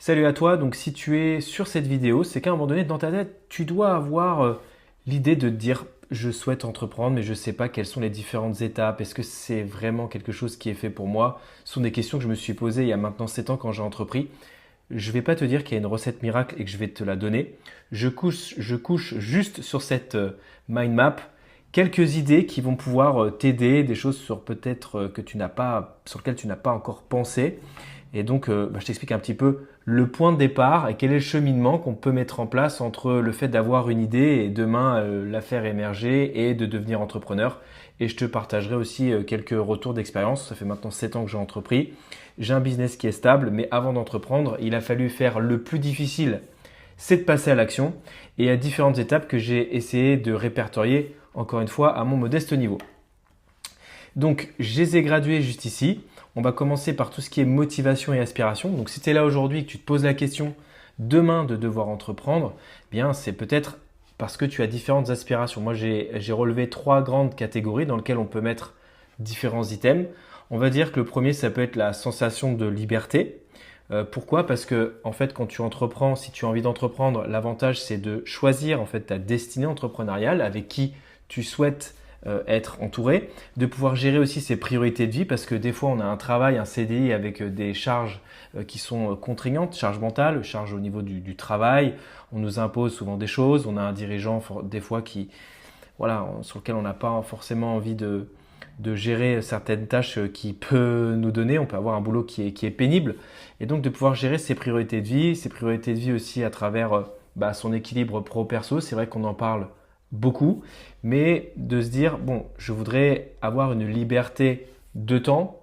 Salut à toi, donc si tu es sur cette vidéo, c'est qu'à un moment donné dans ta tête, tu dois avoir l'idée de te dire je souhaite entreprendre mais je ne sais pas quelles sont les différentes étapes, est-ce que c'est vraiment quelque chose qui est fait pour moi? Ce sont des questions que je me suis posées il y a maintenant 7 ans quand j'ai entrepris. Je ne vais pas te dire qu'il y a une recette miracle et que je vais te la donner. Je couche juste sur cette mind map quelques idées qui vont pouvoir t'aider, des choses sur peut-être sur lesquelles tu n'as pas encore pensé. Et donc, je t'explique un petit peu le point de départ et quel est le cheminement qu'on peut mettre en place entre le fait d'avoir une idée et demain la faire émerger et de devenir entrepreneur. Et je te partagerai aussi quelques retours d'expérience. Ça fait maintenant 7 ans que j'ai entrepris. J'ai un business qui est stable, mais avant d'entreprendre, il a fallu faire le plus difficile, c'est de passer à l'action. Et il y a différentes étapes que j'ai essayé de répertorier, encore une fois, à mon modeste niveau. Donc, je les ai gradués juste ici. On va commencer par tout ce qui est motivation et aspiration. Donc, si tu es là aujourd'hui et que tu te poses la question demain de devoir entreprendre, eh bien, c'est peut-être parce que tu as différentes aspirations. Moi, j'ai relevé 3 grandes catégories dans lesquelles on peut mettre différents items. On va dire que le premier, ça peut être la sensation de liberté. Pourquoi? Parce que en fait, quand tu entreprends, si tu as envie d'entreprendre, l'avantage c'est de choisir en fait ta destinée entrepreneuriale avec qui tu souhaites être entouré, de pouvoir gérer aussi ses priorités de vie parce que des fois on a un travail, un CDI avec des charges qui sont contraignantes, charges mentales, charges au niveau du travail, on nous impose souvent des choses, on a un dirigeant des fois sur lequel on n'a pas forcément envie de gérer certaines tâches qu'il peut nous donner. On peut avoir un boulot qui est pénible et donc de pouvoir gérer ses priorités de vie aussi à travers son équilibre pro-perso. C'est vrai qu'on en parle beaucoup, mais de se dire, bon, je voudrais avoir une liberté de temps,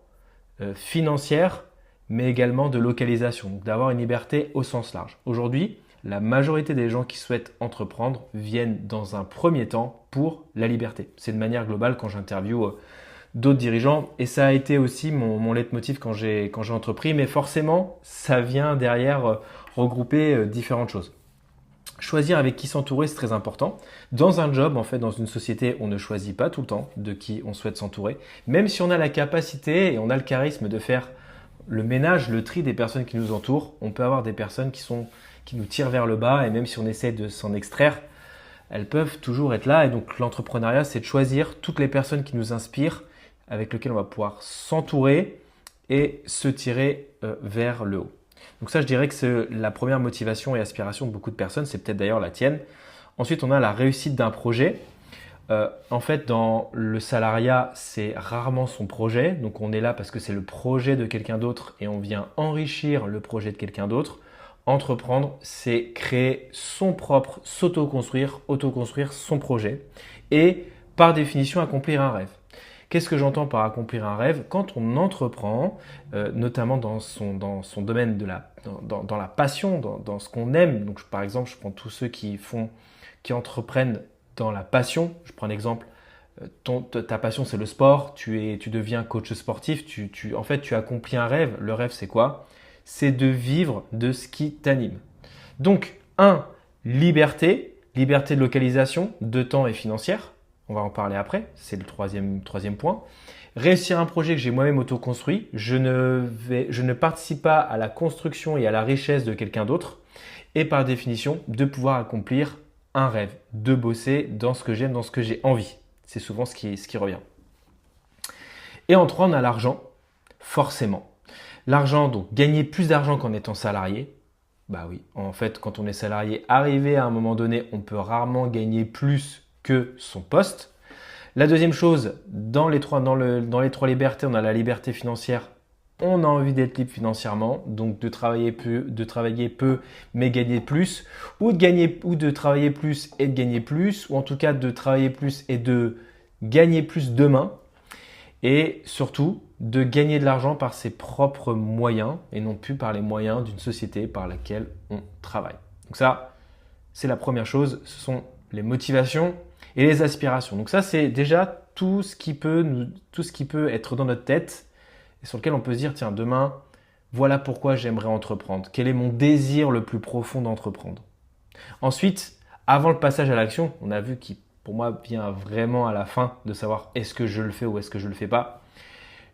financière, mais également de localisation, donc d'avoir une liberté au sens large. Aujourd'hui, la majorité des gens qui souhaitent entreprendre viennent dans un premier temps pour la liberté. C'est de manière globale quand j'interviewe d'autres dirigeants et ça a été aussi mon leitmotiv quand j'ai entrepris, mais forcément, ça vient derrière regrouper différentes choses. Choisir avec qui s'entourer, c'est très important. Dans un job, en fait, dans une société, on ne choisit pas tout le temps de qui on souhaite s'entourer. Même si on a la capacité et on a le charisme de faire le ménage, le tri des personnes qui nous entourent, on peut avoir des personnes qui nous tirent vers le bas et même si on essaie de s'en extraire, elles peuvent toujours être là. Et donc l'entrepreneuriat, c'est de choisir toutes les personnes qui nous inspirent, avec lesquelles on va pouvoir s'entourer et se tirer vers le haut. Donc ça, je dirais que c'est la première motivation et aspiration de beaucoup de personnes. C'est peut-être d'ailleurs la tienne. Ensuite, on a la réussite d'un projet. En fait, dans le salariat, c'est rarement son projet. Donc, on est là parce que c'est le projet de quelqu'un d'autre et on vient enrichir le projet de quelqu'un d'autre. Entreprendre, c'est créer son propre, autoconstruire son projet et par définition accomplir un rêve. Qu'est-ce que j'entends par accomplir un rêve? Quand on entreprend, notamment dans son domaine dans la passion, dans ce qu'on aime. Donc, par exemple, je prends tous ceux qui entreprennent dans la passion. Je prends l'exemple, ta passion c'est le sport, tu deviens coach sportif, en fait tu accomplis un rêve. Le rêve c'est quoi? C'est de vivre de ce qui t'anime. Donc, liberté de localisation, de temps et financière. On va en parler après, c'est le troisième point. Réussir un projet que j'ai moi-même auto-construit. Je ne participe pas à la construction et à la richesse de quelqu'un d'autre. Et par définition, de pouvoir accomplir un rêve, de bosser dans ce que j'aime, dans ce que j'ai envie. C'est souvent ce qui revient. Et en 3, on a l'argent, forcément. L'argent, donc gagner plus d'argent qu'en étant salarié. Bah oui, en fait, quand on est salarié, arrivé à un moment donné, on peut rarement gagner plus que son poste. La deuxième chose, dans les trois libertés, on a la liberté financière. On a envie d'être libre financièrement, donc de travailler peu, mais gagner plus, ou de travailler plus et de gagner plus, ou en tout cas de travailler plus et de gagner plus demain, et surtout de gagner de l'argent par ses propres moyens et non plus par les moyens d'une société par laquelle on travaille. Donc ça, c'est la première chose, ce sont les motivations et les aspirations. Donc ça, c'est déjà tout ce qui peut être dans notre tête et sur lequel on peut se dire, tiens, demain, voilà pourquoi j'aimerais entreprendre. Quel est mon désir le plus profond d'entreprendre? Ensuite, avant le passage à l'action, on a vu qui, pour moi, vient vraiment à la fin de savoir est-ce que je le fais ou est-ce que je ne le fais pas.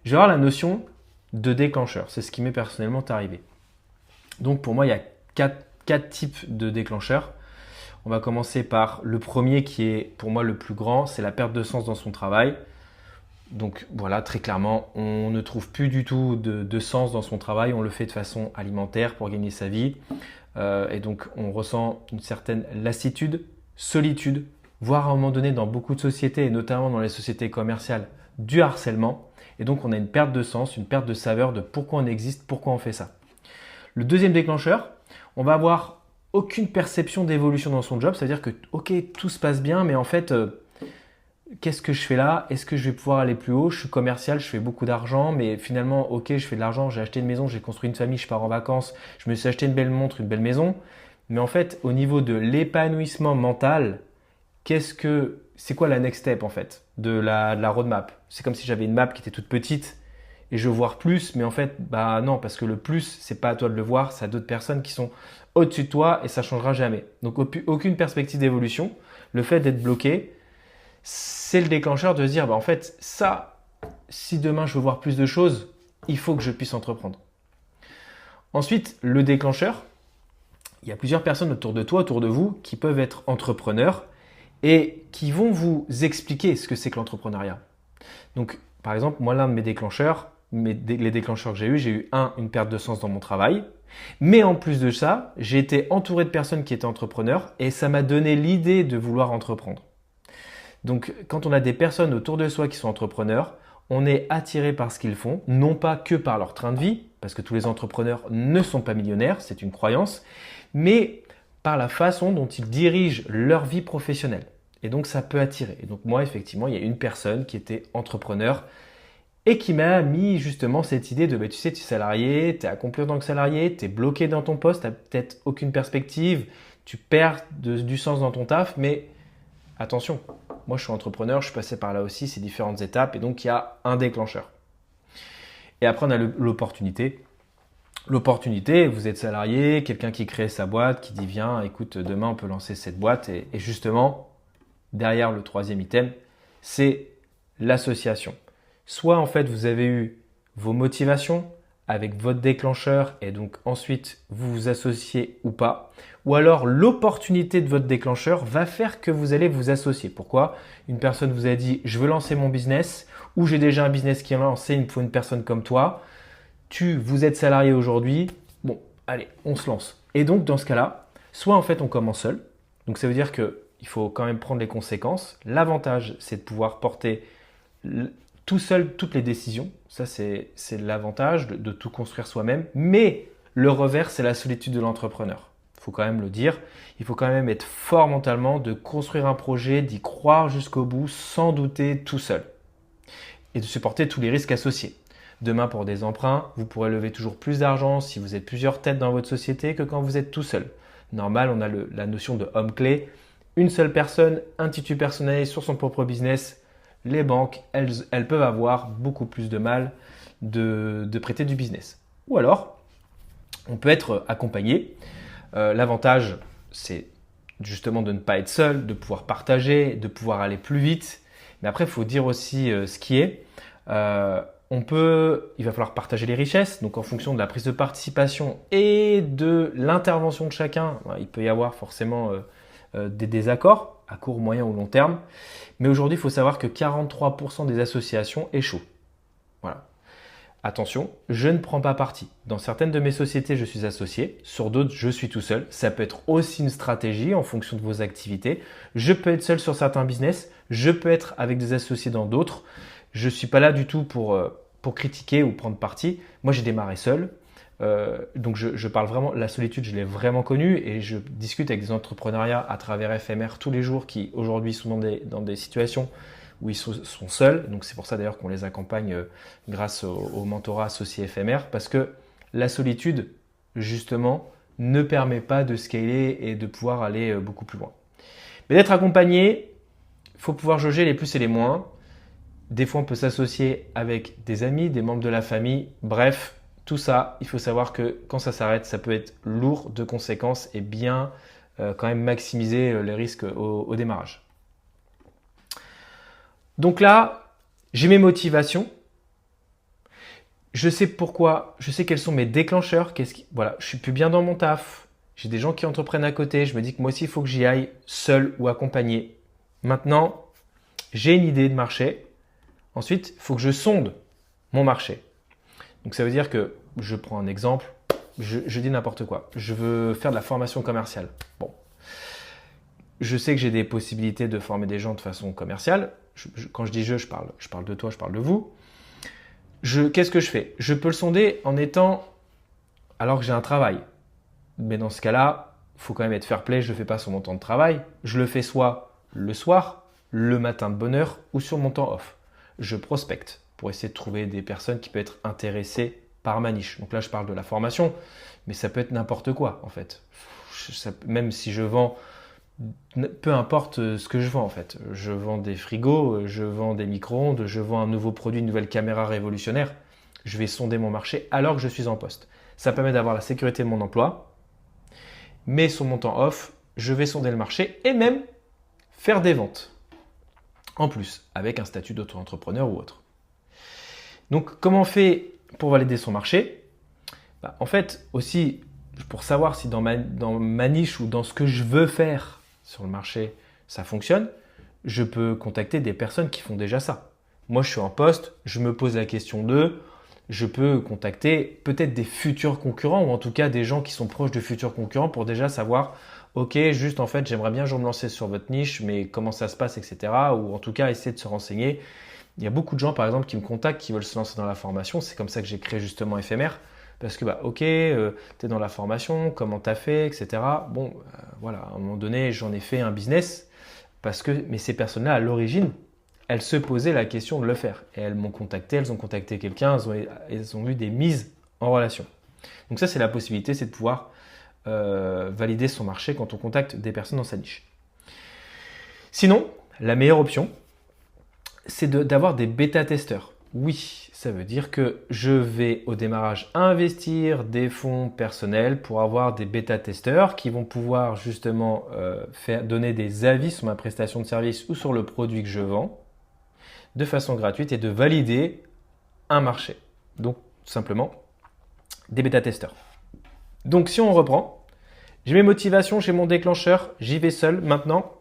Je vais avoir la notion de déclencheur. C'est ce qui m'est personnellement arrivé. Donc pour moi, il y a quatre types de déclencheurs. On va commencer par le premier qui est pour moi le plus grand, c'est la perte de sens dans son travail. Donc voilà, très clairement, on ne trouve plus du tout de sens dans son travail, on le fait de façon alimentaire pour gagner sa vie. Et donc on ressent une certaine lassitude, solitude, voire à un moment donné dans beaucoup de sociétés, et notamment dans les sociétés commerciales, du harcèlement. Et donc on a une perte de sens, une perte de saveur de pourquoi on existe, pourquoi on fait ça. Le deuxième déclencheur, on va avoir aucune perception d'évolution dans son job, c'est-à-dire que ok, tout se passe bien, mais en fait, qu'est-ce que je fais là? Est-ce que je vais pouvoir aller plus haut? Je suis commercial, je fais beaucoup d'argent, mais finalement, ok, je fais de l'argent, j'ai acheté une maison, j'ai construit une famille, je pars en vacances, je me suis acheté une belle montre, une belle maison. Mais en fait, au niveau de l'épanouissement mental, c'est quoi la next step en fait de la roadmap? C'est comme si j'avais une map qui était toute petite et je veux voir plus, mais en fait, bah non, parce que le plus, c'est pas à toi de le voir, c'est à d'autres personnes qui sont au-dessus de toi et ça changera jamais. Donc aucune perspective d'évolution. Le fait d'être bloqué, c'est le déclencheur de se dire, bah en fait, ça, si demain je veux voir plus de choses, il faut que je puisse entreprendre. Ensuite, le déclencheur, il y a plusieurs personnes autour de toi, autour de vous, qui peuvent être entrepreneurs et qui vont vous expliquer ce que c'est que l'entrepreneuriat. Donc, par exemple, moi, l'un de mes déclencheurs, les déclencheurs que j'ai eu une perte de sens dans mon travail. Mais en plus de ça, j'ai été entouré de personnes qui étaient entrepreneurs et ça m'a donné l'idée de vouloir entreprendre. Donc, quand on a des personnes autour de soi qui sont entrepreneurs, on est attiré par ce qu'ils font, non pas que par leur train de vie, parce que tous les entrepreneurs ne sont pas millionnaires, c'est une croyance, mais par la façon dont ils dirigent leur vie professionnelle. Et donc, ça peut attirer. Et donc, moi, effectivement, il y a une personne qui était entrepreneur et qui m'a mis justement cette idée de, tu sais, tu es salarié, tu es accompli en tant que salarié, tu es bloqué dans ton poste, tu n'as peut-être aucune perspective, tu perds du sens dans ton taf, mais attention, moi je suis entrepreneur, je suis passé par là aussi, ces différentes étapes, et donc il y a un déclencheur. Et après, on a l'opportunité. L'opportunité, vous êtes salarié, quelqu'un qui crée sa boîte, qui dit viens, écoute, demain on peut lancer cette boîte. Et justement, derrière le troisième item, c'est l'association. Soit en fait vous avez eu vos motivations avec votre déclencheur et donc ensuite vous vous associez ou pas. Ou alors l'opportunité de votre déclencheur va faire que vous allez vous associer. Pourquoi? Une personne vous a dit je veux lancer mon business ou j'ai déjà un business qui est lancé, il me faut une personne comme toi. Vous êtes salarié aujourd'hui, bon allez on se lance. Et donc dans ce cas-là, soit en fait on commence seul. Donc ça veut dire qu'il faut quand même prendre les conséquences. L'avantage c'est de pouvoir porter tout seul toutes les décisions. Ça, c'est l'avantage de tout construire soi-même. Mais le revers, c'est la solitude de l'entrepreneur. Il faut quand même le dire. Il faut quand même être fort mentalement de construire un projet, d'y croire jusqu'au bout, sans douter tout seul. Et de supporter tous les risques associés. Demain, pour des emprunts, vous pourrez lever toujours plus d'argent si vous êtes plusieurs têtes dans votre société que quand vous êtes tout seul. Normal, on a la notion de homme clé. Une seule personne, un titre personnel sur son propre business. Les banques, elles peuvent avoir beaucoup plus de mal de prêter du business. Ou alors, on peut être accompagné. L'avantage, c'est justement de ne pas être seul, de pouvoir partager, de pouvoir aller plus vite. Mais après, il faut dire aussi ce qui est. Il va falloir partager les richesses. Donc, en fonction de la prise de participation et de l'intervention de chacun, il peut y avoir forcément des désaccords à court, moyen ou long terme. Mais aujourd'hui, il faut savoir que 43% des associations échouent. Voilà. Attention, je ne prends pas parti. Dans certaines de mes sociétés, je suis associé. Sur d'autres, je suis tout seul. Ça peut être aussi une stratégie en fonction de vos activités. Je peux être seul sur certains business. Je peux être avec des associés dans d'autres. Je ne suis pas là du tout pour critiquer ou prendre parti. Moi, j'ai démarré seul. Donc je parle vraiment, la solitude, je l'ai vraiment connue et je discute avec des entrepreneuriats à travers FMR tous les jours qui aujourd'hui sont dans des situations où ils sont seuls. Donc c'est pour ça d'ailleurs qu'on les accompagne grâce au mentorat associé FMR parce que la solitude, justement, ne permet pas de scaler et de pouvoir aller beaucoup plus loin. Mais d'être accompagné, il faut pouvoir jauger les plus et les moins. Des fois, on peut s'associer avec des amis, des membres de la famille, bref. Tout ça, il faut savoir que quand ça s'arrête, ça peut être lourd de conséquences et bien quand même maximiser les risques au démarrage. Donc là, j'ai mes motivations. Je sais pourquoi, je sais quels sont mes déclencheurs. Voilà, je suis plus bien dans mon taf. J'ai des gens qui entreprennent à côté. Je me dis que moi aussi, il faut que j'y aille, seul ou accompagné. Maintenant, j'ai une idée de marché. Ensuite, il faut que je sonde mon marché. Donc ça veut dire que, je prends un exemple, je dis n'importe quoi. Je veux faire de la formation commerciale. Bon, je sais que j'ai des possibilités de former des gens de façon commerciale. Quand je dis je parle de toi, je parle de vous. Qu'est-ce que je fais? Je peux le sonder en étant, alors que j'ai un travail. Mais dans ce cas-là, il faut quand même être fair-play, je ne le fais pas sur mon temps de travail. Je le fais soit le soir, le matin de bonne heure ou sur mon temps off. Je prospecte pour essayer de trouver des personnes qui peuvent être intéressées par ma niche. Donc là, je parle de la formation, mais ça peut être n'importe quoi en fait. Même si je vends, peu importe ce que je vends en fait. Je vends des frigos, je vends des micro-ondes, je vends un nouveau produit, une nouvelle caméra révolutionnaire. Je vais sonder mon marché alors que je suis en poste. Ça permet d'avoir la sécurité de mon emploi. Mais sur mon temps off, je vais sonder le marché et même faire des ventes. En plus, avec un statut d'auto-entrepreneur ou autre. Donc, comment on fait pour valider son marché? En fait, aussi, pour savoir si dans ma niche ou dans ce que je veux faire sur le marché, ça fonctionne, je peux contacter des personnes qui font déjà ça. Moi, je suis en poste, je me pose la question d'eux. Je peux contacter peut-être des futurs concurrents ou en tout cas des gens qui sont proches de futurs concurrents pour déjà savoir, ok, juste en fait, j'aimerais bien me lancer sur votre niche, mais comment ça se passe, etc. Ou en tout cas, essayer de se renseigner. Il y a beaucoup de gens, par exemple, qui me contactent, qui veulent se lancer dans la formation. C'est comme ça que j'ai créé justement Éphémère. Parce que, ok, tu es dans la formation, comment tu as fait, etc. Bon, voilà, à un moment donné, j'en ai fait un business. Mais ces personnes-là, à l'origine, elles se posaient la question de le faire. Et elles m'ont contacté, elles ont contacté quelqu'un, elles ont eu des mises en relation. Donc ça, c'est la possibilité, c'est de pouvoir valider son marché quand on contacte des personnes dans sa niche. Sinon, la meilleure option, c'est d'avoir des bêta-testeurs. Oui, ça veut dire que je vais au démarrage investir des fonds personnels pour avoir des bêta-testeurs qui vont pouvoir justement donner des avis sur ma prestation de service ou sur le produit que je vends de façon gratuite et de valider un marché. Donc, tout simplement, des bêta-testeurs. Donc, si on reprend, j'ai mes motivations, j'ai mon déclencheur, j'y vais seul. Maintenant,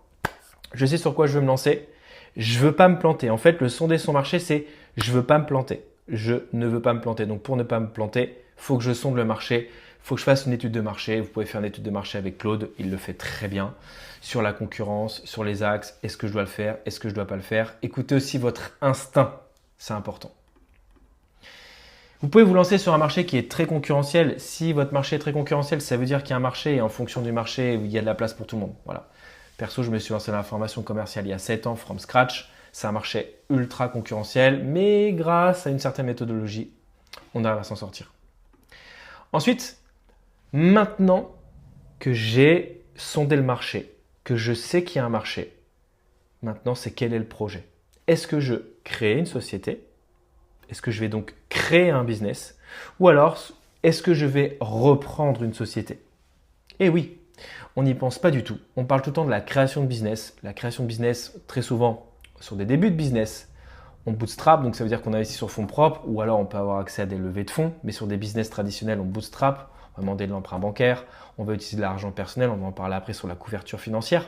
je sais sur quoi je veux me lancer. Je veux pas me planter. En fait, le sonder son marché, c'est je veux pas me planter. Je ne veux pas me planter. Donc, pour ne pas me planter, il faut que je sonde le marché. Il faut que je fasse une étude de marché. Vous pouvez faire une étude de marché avec Claude. Il le fait très bien. Sur la concurrence, sur les axes. Est-ce que je dois le faire? Est-ce que je ne dois pas le faire? Écoutez aussi votre instinct. C'est important. Vous pouvez vous lancer sur un marché qui est très concurrentiel. Si votre marché est très concurrentiel, ça veut dire qu'il y a un marché et en fonction du marché, il y a de la place pour tout le monde. Voilà. Perso, je me suis lancé dans la formation commerciale il y a 7 ans, from scratch. C'est un marché ultra concurrentiel, mais grâce à une certaine méthodologie, on arrive à s'en sortir. Ensuite, maintenant que j'ai sondé le marché, que je sais qu'il y a un marché, maintenant c'est quel est le projet? Est-ce que je crée une société? Est-ce que je vais donc créer un business? Ou alors, est-ce que je vais reprendre une société? Eh oui, on n'y pense pas du tout. On parle tout le temps de la création de business. La création de business, très souvent, sur des débuts de business, on bootstrap, donc ça veut dire qu'on investit sur fonds propres, ou alors on peut avoir accès à des levées de fonds, mais sur des business traditionnels, on bootstrap, on va demander de l'emprunt bancaire, on va utiliser de l'argent personnel, on va en parler après sur la couverture financière.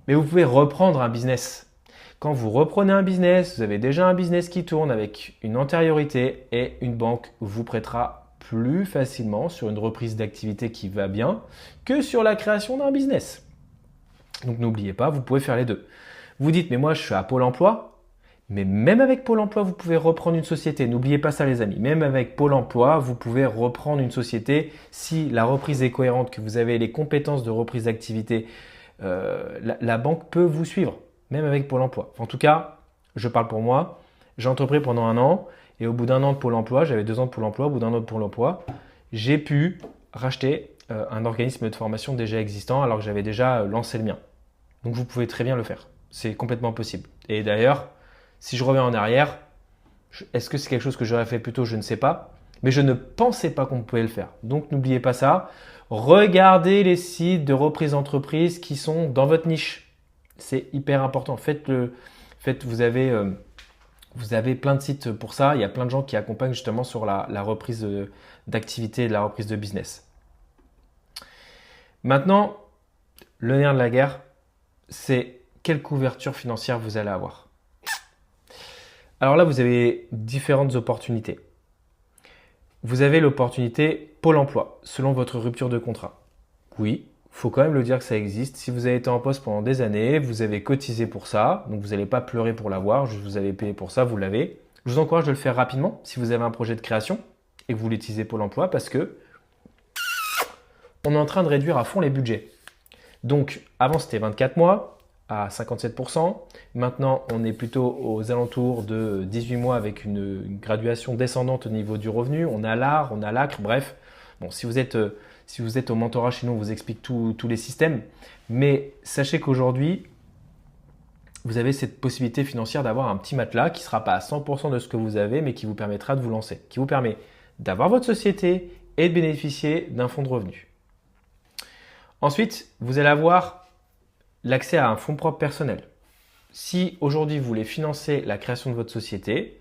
Mais vous pouvez reprendre un business. Quand vous reprenez un business, vous avez déjà un business qui tourne avec une antériorité et une banque vous prêtera plus facilement sur une reprise d'activité qui va bien que sur la création d'un business. Donc n'oubliez pas, vous pouvez faire les deux. Vous dites, mais moi je suis à Pôle emploi, mais même avec Pôle emploi, vous pouvez reprendre une société. N'oubliez pas ça les amis, même avec Pôle emploi, vous pouvez reprendre une société si la reprise est cohérente, que vous avez les compétences de reprise d'activité, la banque peut vous suivre, même avec Pôle emploi. En tout cas, je parle pour moi, j'ai entrepris pendant 1 an et au bout d'1 an de Pôle emploi, j'avais 2 ans de Pôle emploi, au bout d'1 an de Pôle emploi, j'ai pu racheter un organisme de formation déjà existant alors que j'avais déjà lancé le mien. Donc vous pouvez très bien le faire. C'est complètement possible. Et d'ailleurs, si je reviens en arrière, est-ce que c'est quelque chose que j'aurais fait plus tôt? Je ne sais pas. Mais je ne pensais pas qu'on pouvait le faire. Donc n'oubliez pas ça. Regardez les sites de reprise d'entreprise qui sont dans votre niche. C'est hyper important. Vous Vous avez plein de sites pour ça. Il y a plein de gens qui accompagnent justement sur la reprise d'activité et la reprise de business. Maintenant, le nerf de la guerre, c'est quelle couverture financière vous allez avoir. Alors là, vous avez différentes opportunités. Vous avez l'opportunité Pôle emploi, selon votre rupture de contrat. Oui, il faut quand même le dire que ça existe. Si vous avez été en poste pendant des années, vous avez cotisé pour ça, donc vous n'allez pas pleurer pour l'avoir, vous avez payé pour ça, vous l'avez. Je vous encourage de le faire rapidement si vous avez un projet de création et que vous l'utilisez Pôle emploi parce que on est en train de réduire à fond les budgets. Donc avant c'était 24 mois à 57%. Maintenant on est plutôt aux alentours de 18 mois avec une graduation descendante au niveau du revenu. On a l'art, on a l'acre, bref. Bon, si vous êtes au mentorat chez nous, on vous explique tous les systèmes. Mais sachez qu'aujourd'hui, vous avez cette possibilité financière d'avoir un petit matelas qui ne sera pas à 100% de ce que vous avez, mais qui vous permettra de vous lancer, qui vous permet d'avoir votre société et de bénéficier d'un fonds de revenus. Ensuite, vous allez avoir l'accès à un fonds propre personnel. Si aujourd'hui vous voulez financer la création de votre société,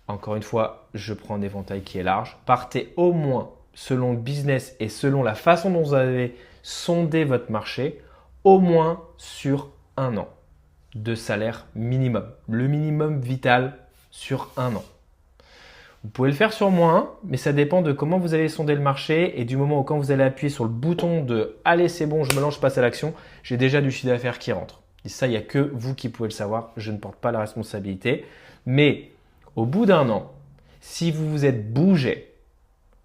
encore une fois, je prends un éventail qui est large, partez au moins selon le business et selon la façon dont vous avez sondé votre marché, au moins sur 1 an de salaire minimum. Le minimum vital sur 1 an. Vous pouvez le faire sur moins, mais ça dépend de comment vous allez sonder le marché et du moment où quand vous allez appuyer sur le bouton de « Allez, c'est bon, je me lance, je passe à l'action », j'ai déjà du chiffre d'affaires qui rentre. Et ça, il n'y a que vous qui pouvez le savoir. Je ne porte pas la responsabilité. Mais au bout d'1 an, si vous vous êtes bougé,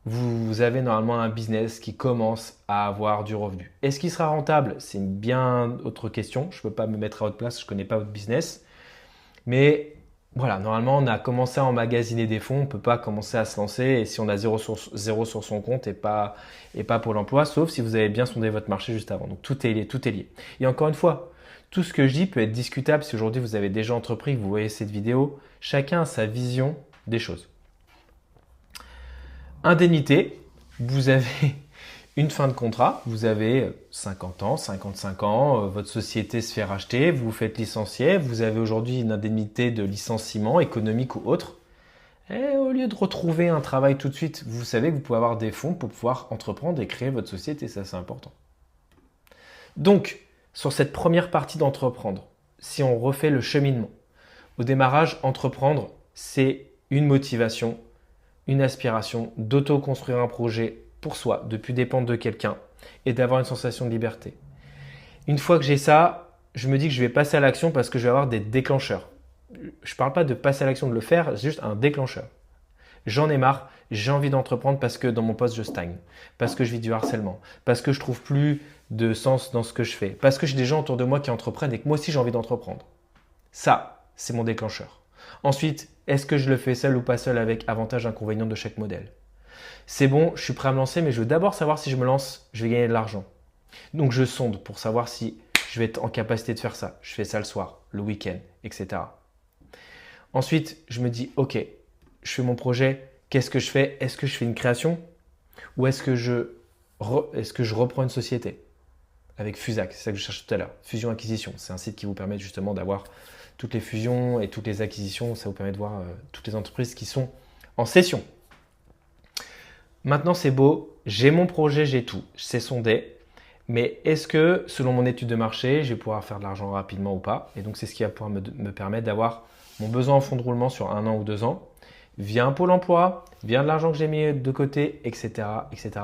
vous avez normalement un business qui commence à avoir du revenu. Est-ce qu'il sera rentable? C'est une bien autre question. Je ne peux pas me mettre à votre place, je ne connais pas votre business. Mais voilà, normalement, on a commencé à emmagasiner des fonds. On ne peut pas commencer à se lancer et si on a zéro sur son compte et pas Pôle emploi, sauf si vous avez bien sondé votre marché juste avant. Donc, tout est lié. Et encore une fois, tout ce que je dis peut être discutable si aujourd'hui vous avez déjà entrepris, que vous voyez cette vidéo. Chacun a sa vision des choses. Indemnité, vous avez une fin de contrat, vous avez 50 ans, 55 ans, votre société se fait racheter, vous vous faites licencier, vous avez aujourd'hui une indemnité de licenciement économique ou autre. Et au lieu de retrouver un travail tout de suite, vous savez que vous pouvez avoir des fonds pour pouvoir entreprendre et créer votre société, ça c'est important. Donc, sur cette première partie d'entreprendre, si on refait le cheminement, au démarrage, entreprendre, c'est une motivation, une aspiration d'auto-construire un projet pour soi, de ne plus dépendre de quelqu'un et d'avoir une sensation de liberté. Une fois que j'ai ça, je me dis que je vais passer à l'action parce que je vais avoir des déclencheurs. Je ne parle pas de passer à l'action, de le faire, c'est juste un déclencheur. J'en ai marre, j'ai envie d'entreprendre parce que dans mon poste, je stagne, parce que je vis du harcèlement, parce que je trouve plus de sens dans ce que je fais, parce que j'ai des gens autour de moi qui entreprennent et que moi aussi j'ai envie d'entreprendre. Ça, c'est mon déclencheur. Ensuite, est-ce que je le fais seul ou pas seul avec avantages et inconvénients de chaque modèle? C'est bon, je suis prêt à me lancer, mais je veux d'abord savoir si je me lance, je vais gagner de l'argent. Donc je sonde pour savoir si je vais être en capacité de faire ça. Je fais ça le soir, le week-end, etc. Ensuite, je me dis, ok, je fais mon projet, qu'est-ce que je fais? Est-ce que je fais une création ou est-ce que je reprends une société? Avec Fusac, c'est ça que je cherchais tout à l'heure, fusion-acquisition. C'est un site qui vous permet justement d'avoir toutes les fusions et toutes les acquisitions. Ça vous permet de voir toutes les entreprises qui sont en session. Maintenant, c'est beau, j'ai mon projet, j'ai tout, c'est sondé. Mais est-ce que, selon mon étude de marché, je vais pouvoir faire de l'argent rapidement ou pas? Et donc, c'est ce qui va pouvoir me permettre d'avoir mon besoin en fonds de roulement sur 1 an ou 2 ans, via un Pôle emploi, via de l'argent que j'ai mis de côté, etc.,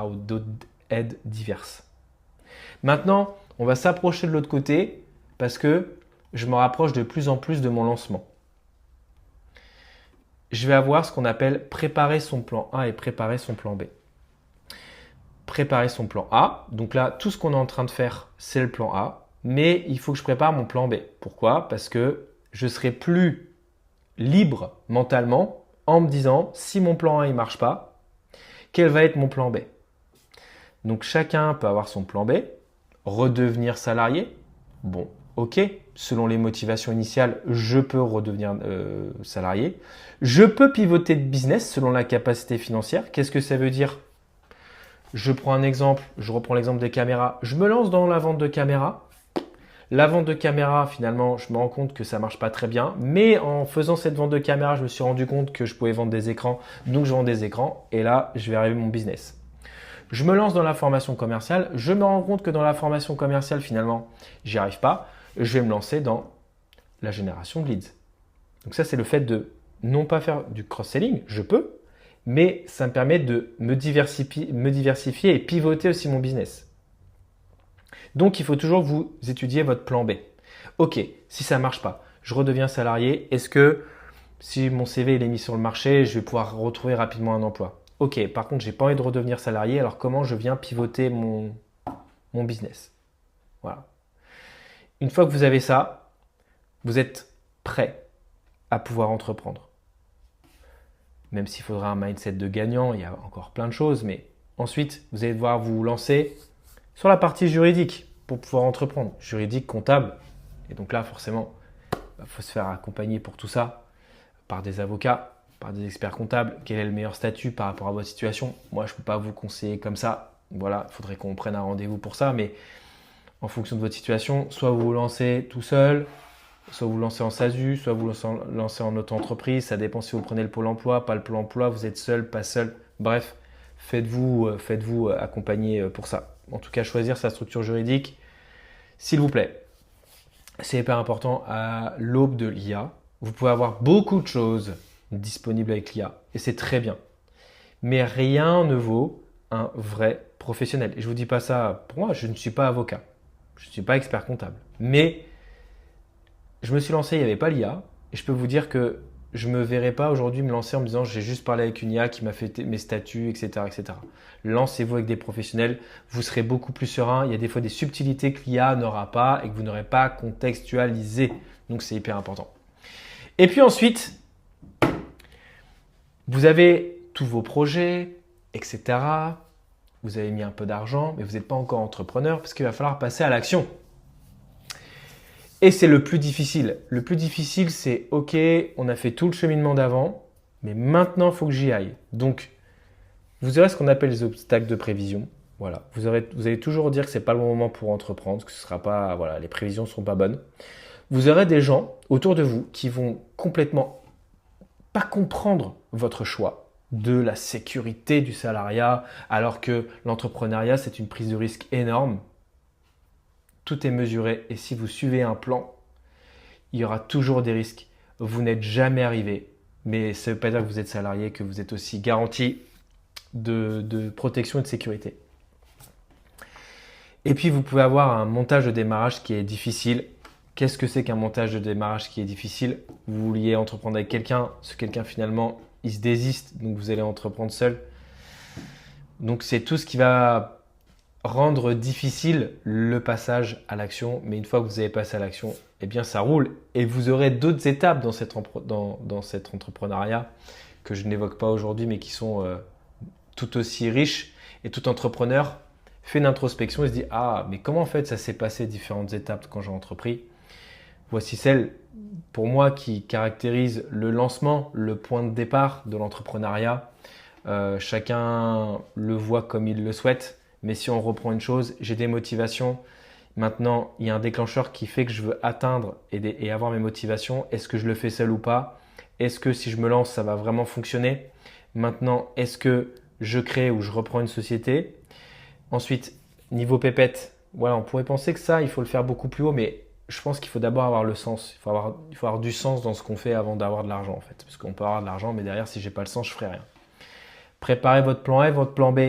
ou d'autres aides diverses. Maintenant, on va s'approcher de l'autre côté parce que je me rapproche de plus en plus de mon lancement. Je vais avoir ce qu'on appelle préparer son plan A et préparer son plan B. Préparer son plan A, donc là, tout ce qu'on est en train de faire, c'est le plan A, mais il faut que je prépare mon plan B. Pourquoi? Parce que je serai plus libre mentalement en me disant, si mon plan A ne marche pas, quel va être mon plan B? Donc chacun peut avoir son plan B, redevenir salarié. Bon, ok, selon les motivations initiales, je peux redevenir salarié. Je peux pivoter de business selon la capacité financière. Qu'est-ce que ça veut dire? Je prends un exemple, je reprends l'exemple des caméras. Je me lance dans la vente de caméras. La vente de caméra, finalement, je me rends compte que ça marche pas très bien. Mais en faisant cette vente de caméra, je me suis rendu compte que je pouvais vendre des écrans. Donc, je vends des écrans et là, je vais arriver mon business. Je me lance dans la formation commerciale. Je me rends compte que dans la formation commerciale, finalement, j'y arrive pas. Je vais me lancer dans la génération de leads. Donc ça, c'est le fait de non pas faire du cross-selling, je peux, mais ça me permet de me diversifier et pivoter aussi mon business. Donc, il faut toujours que vous étudiez votre plan B. Ok, si ça ne marche pas, je redeviens salarié. Est-ce que si mon CV est mis sur le marché, je vais pouvoir retrouver rapidement un emploi? Ok, par contre, je n'ai pas envie de redevenir salarié. Alors, comment je viens pivoter mon business? Voilà. Une fois que vous avez ça, vous êtes prêt à pouvoir entreprendre. Même s'il faudra un mindset de gagnant, il y a encore plein de choses, mais ensuite, vous allez devoir vous lancer sur la partie juridique pour pouvoir entreprendre. Juridique, comptable. Et donc là, forcément, il faut se faire accompagner pour tout ça par des avocats, par des experts comptables. Quel est le meilleur statut par rapport à votre situation? Moi, je ne peux pas vous conseiller comme ça. Voilà, il faudrait qu'on prenne un rendez-vous pour ça, mais en fonction de votre situation, soit vous vous lancez tout seul, soit vous lancez en SASU, soit vous lancez en auto-entreprise. Ça dépend si vous prenez le pôle emploi, pas le pôle emploi, vous êtes seul, pas seul. Bref, faites-vous accompagner pour ça. En tout cas, choisir sa structure juridique, s'il vous plaît. C'est hyper important à l'aube de l'IA. Vous pouvez avoir beaucoup de choses disponibles avec l'IA et c'est très bien. Mais rien ne vaut un vrai professionnel. Et je ne vous dis pas ça pour moi, je ne suis pas avocat. Je ne suis pas expert comptable. Mais je me suis lancé, il n'y avait pas l'IA. Et je peux vous dire que je ne me verrai pas aujourd'hui me lancer en me disant j'ai juste parlé avec une IA qui m'a fait mes statuts, etc., etc. Lancez-vous avec des professionnels, vous serez beaucoup plus serein. Il y a des fois des subtilités que l'IA n'aura pas et que vous n'aurez pas contextualisé. Donc c'est hyper important. Et puis ensuite, vous avez tous vos projets, etc. Vous avez mis un peu d'argent, mais vous n'êtes pas encore entrepreneur parce qu'il va falloir passer à l'action. Et c'est le plus difficile. Le plus difficile, c'est OK, on a fait tout le cheminement d'avant, mais maintenant, il faut que j'y aille. Donc, vous aurez ce qu'on appelle les obstacles de prévision. Voilà. Vous allez toujours dire que ce n'est pas le bon moment pour entreprendre, que ce sera pas, voilà, les prévisions ne sont pas bonnes. Vous aurez des gens autour de vous qui vont complètement pas comprendre votre choix de la sécurité du salariat, alors que l'entrepreneuriat, c'est une prise de risque énorme. Tout est mesuré et si vous suivez un plan, il y aura toujours des risques. Vous n'êtes jamais arrivé, mais ça ne veut pas dire que vous êtes salarié, que vous êtes aussi garanti de protection et de sécurité. Et puis, vous pouvez avoir un montage de démarrage qui est difficile. Qu'est-ce que c'est qu'un montage de démarrage qui est difficile? Vous vouliez entreprendre avec quelqu'un, ce quelqu'un finalement, il se désiste, donc vous allez entreprendre seul. Donc, c'est tout ce qui va rendre difficile le passage à l'action, mais une fois que vous avez passé à l'action, eh bien ça roule et vous aurez d'autres étapes dans cet entrepreneuriat que je n'évoque pas aujourd'hui, mais qui sont tout aussi riches. Et tout entrepreneur fait une introspection et se dit « Ah, mais comment en fait ça s'est passé différentes étapes quand j'ai entrepris ?» Voici celle pour moi qui caractérise le lancement, le point de départ de l'entrepreneuriat. Chacun le voit comme il le souhaite. Mais si on reprend une chose, j'ai des motivations. Maintenant, il y a un déclencheur qui fait que je veux atteindre et avoir mes motivations. Est-ce que je le fais seul ou pas? Est-ce que si je me lance, ça va vraiment fonctionner? Maintenant, est-ce que je crée ou je reprends une société? Ensuite, niveau pépette, voilà, on pourrait penser que ça, il faut le faire beaucoup plus haut, mais je pense qu'il faut d'abord avoir le sens. Il faut avoir du sens dans ce qu'on fait avant d'avoir de l'argent, en fait. Parce qu'on peut avoir de l'argent, mais derrière, si j'ai pas le sens, je ferai rien. Préparez votre plan A et votre plan B.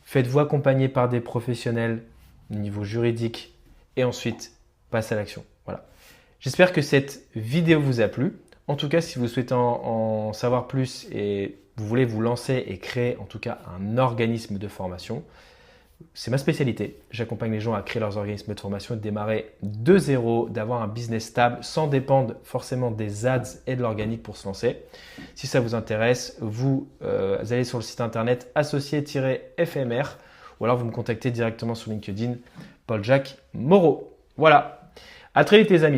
Faites-vous accompagner par des professionnels au niveau juridique et ensuite passez à l'action. Voilà. J'espère que cette vidéo vous a plu. En tout cas, si vous souhaitez en savoir plus et vous voulez vous lancer et créer en tout cas un organisme de formation, c'est ma spécialité. J'accompagne les gens à créer leurs organismes de formation, de démarrer de zéro, d'avoir un business stable sans dépendre forcément des ads et de l'organique pour se lancer. Si ça vous intéresse, vous allez sur le site internet associé-fmr ou alors vous me contactez directement sur LinkedIn, Paul-Jacques Moreau. Voilà, à très vite les amis.